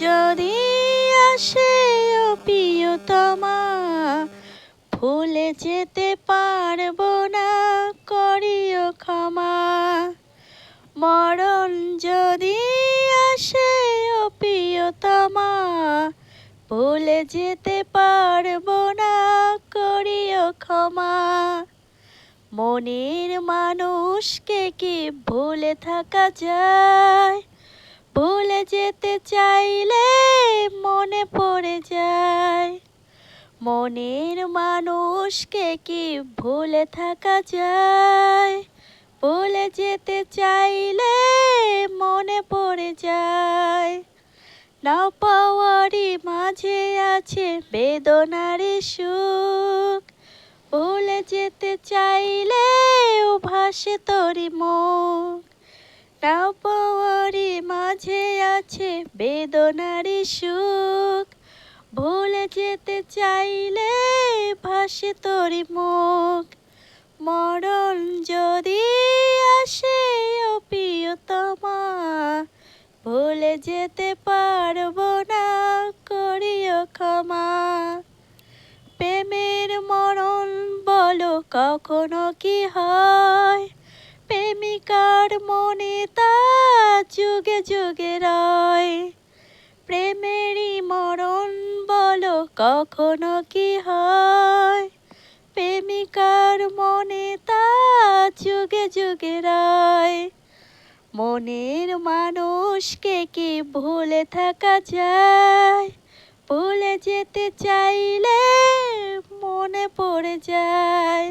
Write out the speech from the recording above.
যদি আসে ও প্রিয়তমা, ভুলে যেতে পারবো না, করিও ক্ষমা। মরণ যদি আসে ও প্রিয়তমা, ভুলে যেতে পারবো না, করিও ক্ষমা। মনের মানুষকে কি ভুলে থাকা যায়? ভুলে যেতে চাইলে মনে পড়ে যায়। মনের মানুষকে কি ভুলে থাকা যায়? ভুলে যেতে চাইলে মনে পড়ে যায়। না পাওয়ারই মাঝে আছে বেদনার সুখ, ভুলে যেতে চাইলে ভাসে তোরি মুখ। না পাওয়ারই মাঝে আছে বেদনার সুখ, ভুলে যেতে চাইলে ভাসে তোরি মুখ। মরণ যদি আসে ও প্রিয়তমা, ভুলে যেতে পারবো না, করিও ক্ষমা। প্রেমের মরণ বলো কখনো কি হয়? প্রেমিকার মনে তা যুগে যুগে রয়। প্রেমেরই মরণ বলো কখনো কি হয়? প্রেমিকার মনে তা যুগে যুগে রয়। মনের মানুষকে কি ভুলে থাকা যায়? ভুলে যেতে চাইলে মনে পড়ে যায়।